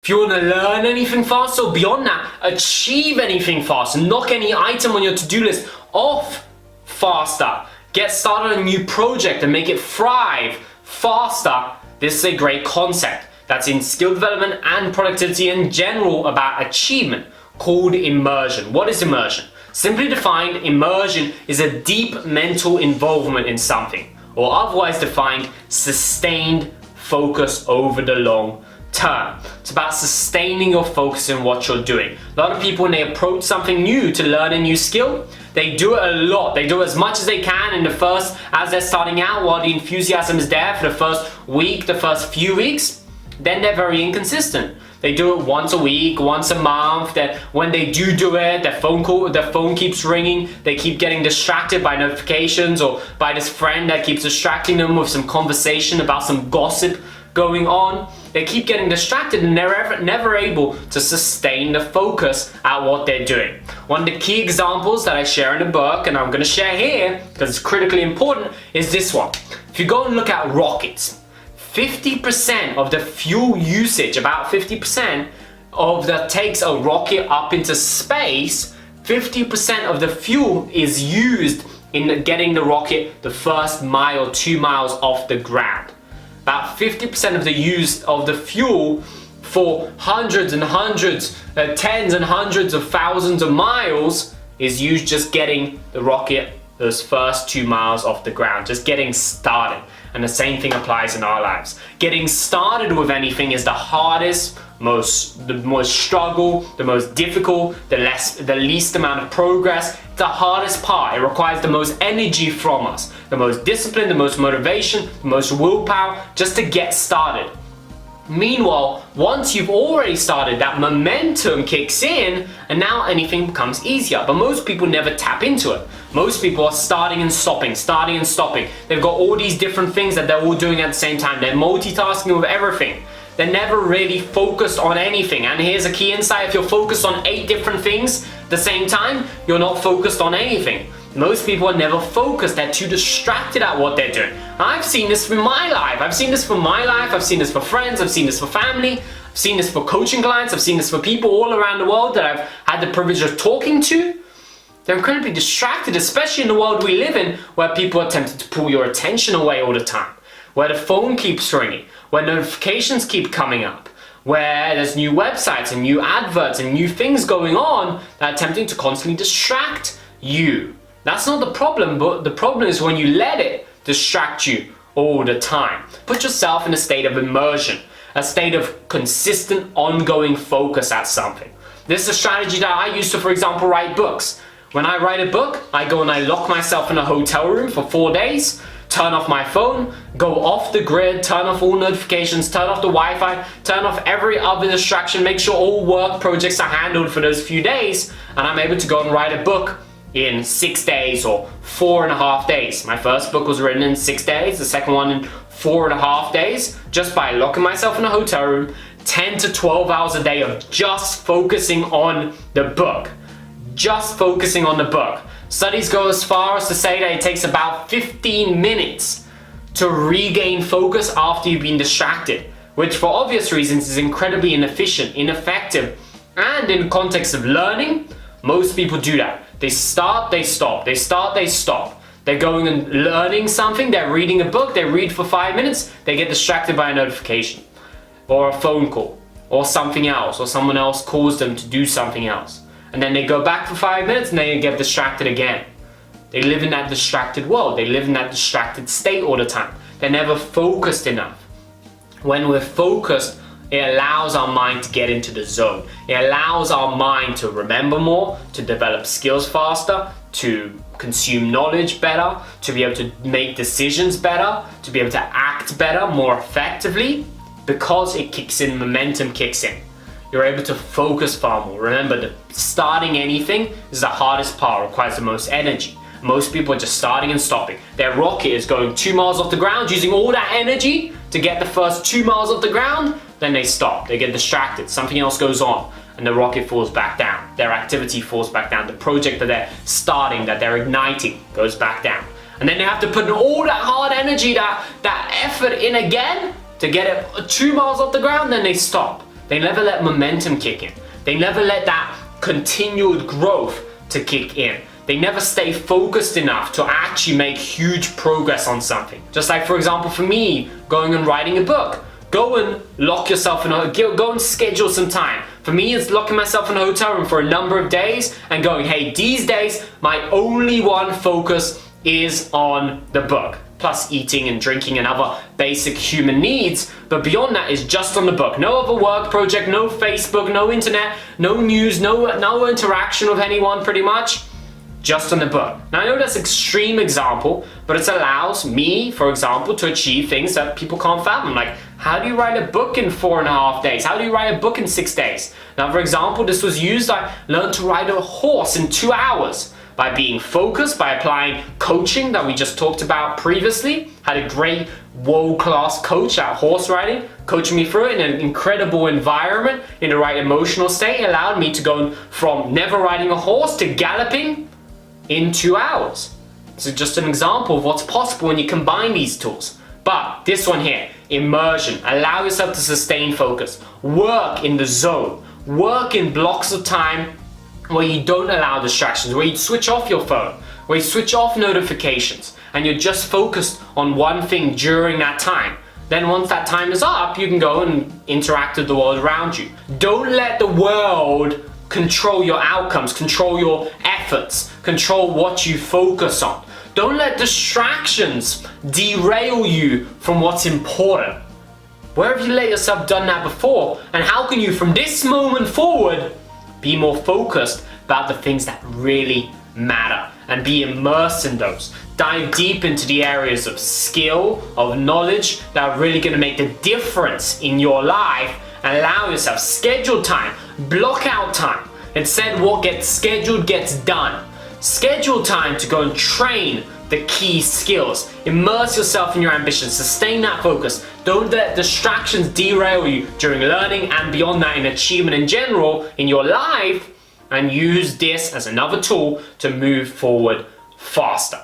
If you want to learn anything faster, or beyond that, achieve anything faster, knock any item on your to-do list off faster, get started on a new project and make it thrive faster, this is a great concept that's in skill development and productivity in general about achievement, called immersion. What is immersion? Simply defined, immersion is a deep mental involvement in something, or otherwise defined, sustained focus over the long term. It's about sustaining your focus in what you're doing. A lot of people, when they approach something new to learn a new skill, they do it a lot. They do it as much as they can in the first, as they're starting out, while the enthusiasm is there for the first week, the first few weeks. Then they're very inconsistent. They do it once a week, once a month. That when they do it, their phone keeps ringing. They keep getting distracted by notifications or by this friend that keeps distracting them with some conversation about some gossip going on. They keep getting distracted and they're never able to sustain the focus at what they're doing. One of the key examples that I share in the book, and I'm going to share here because it's critically important, is this one. If you go and look at rockets, 50% of the fuel usage, about 50% of that takes a rocket up into space, 50% of the fuel is used in getting the rocket the first mile, 2 miles off the ground. About 50% of the use of the fuel for hundreds and hundreds, tens and hundreds of thousands of miles is used just getting the rocket those first 2 miles off the ground, just getting started. And the same thing applies in our lives. Getting started with anything is the hardest, the most struggle, the most difficult, the least amount of progress. It's the hardest part. It requires the most energy from us, the most discipline, the most motivation, the most willpower, just to get started. Meanwhile, once you've already started, that momentum kicks in and now anything becomes easier. But most people never tap into it. Most people are starting and stopping, starting and stopping. They've got all these different things that they're all doing at the same time. They're multitasking with everything. They're never really focused on anything. And here's a key insight: if you're focused on 8 different things at the same time, you're not focused on anything. Most people are never focused. They're too distracted at what they're doing. I've seen this in my life. I've seen this for my life. I've seen this for friends. I've seen this for family. I've seen this for coaching clients. I've seen this for people all around the world that I've had the privilege of talking to. They're incredibly distracted, especially in the world we live in, where people are tempted to pull your attention away all the time, where the phone keeps ringing, where notifications keep coming up, where there's new websites and new adverts and new things going on that are tempting to constantly distract you. That's not the problem, but the problem is when you let it distract you all the time. Put yourself in a state of immersion, a state of consistent, ongoing focus at something. This is a strategy that I use to, for example, write books. When I write a book, I go and I lock myself in a hotel room for 4 days, turn off my phone, go off the grid, turn off all notifications, turn off the Wi-Fi, turn off every other distraction, make sure all work projects are handled for those few days, and I'm able to go and write a book in 6 days or 4.5 days. My first book was written in 6 days, the second one in 4.5 days, just by locking myself in a hotel room, 10 to 12 hours a day of just focusing on the book. Just focusing on the book. Studies go as far as to say that it takes about 15 minutes to regain focus after you've been distracted, which for obvious reasons is incredibly inefficient, ineffective, and in the context of learning, most people do that. They start, they stop, they start, they stop. They're going and learning something, they're reading a book, they read for 5 minutes, they get distracted by a notification, or a phone call, or something else, or someone else calls them to do something else. And then they go back for 5 minutes and they get distracted again. They live in that distracted world. They live in that distracted state all the time. They're never focused enough. When we're focused, it allows our mind to get into the zone. It allows our mind to remember more, to develop skills faster, to consume knowledge better, to be able to make decisions better, to be able to act better, more effectively, because it kicks in, momentum kicks in. You're able to focus far more. Remember that starting anything is the hardest part, requires the most energy. Most people are just starting and stopping. Their rocket is going 2 miles off the ground, using all that energy to get the first 2 miles off the ground, then they stop, they get distracted, something else goes on, and the rocket falls back down. Their activity falls back down. The project that they're starting, that they're igniting, goes back down. And then they have to put in all that hard energy, that effort in again to get it 2 miles off the ground, then they stop. They never let momentum kick in. They never let that continued growth to kick in. They never stay focused enough to actually make huge progress on something. Just like, for example, for me, going and writing a book. Go and lock yourself in a, go and schedule some time. For me, it's locking myself in a hotel room for a number of days and going, hey, these days, my only one focus is on the book. Plus eating and drinking and other basic human needs. But beyond that is just on the book. No other work project, no Facebook, no internet, no news, no interaction with anyone pretty much. Just on the book. Now I know that's an extreme example, but it allows me, for example, to achieve things that people can't fathom. Like, how do you write a book in 4.5 days? How do you write a book in 6 days? Now, for example, this was used, I learned to ride a horse in 2 hours by being focused, by applying coaching that we just talked about previously. Had a great world-class coach at horse riding, coaching me through it in an incredible environment, in the right emotional state. It allowed me to go from never riding a horse to galloping in 2 hours. So just an example of what's possible when you combine these tools. But this one here, immersion, allow yourself to sustain focus, work in the zone, work in blocks of time where you don't allow distractions, where you switch off your phone, where you switch off notifications, and you're just focused on one thing during that time. Then once that time is up, you can go and interact with the world around you. Don't let the world control your outcomes, control your efforts, control what you focus on. Don't let distractions derail you from what's important. Where have you let yourself done that before? And how can you, from this moment forward, be more focused about the things that really matter and be immersed in those? Dive deep into the areas of skill, of knowledge that are really going to make the difference in your life, and allow yourself schedule time, block out time. Instead, what gets scheduled gets done. Schedule time to go and train the key skills. Immerse yourself in your ambitions, sustain that focus. Don't let distractions derail you during learning and beyond that in achievement in general in your life, and use this as another tool to move forward faster.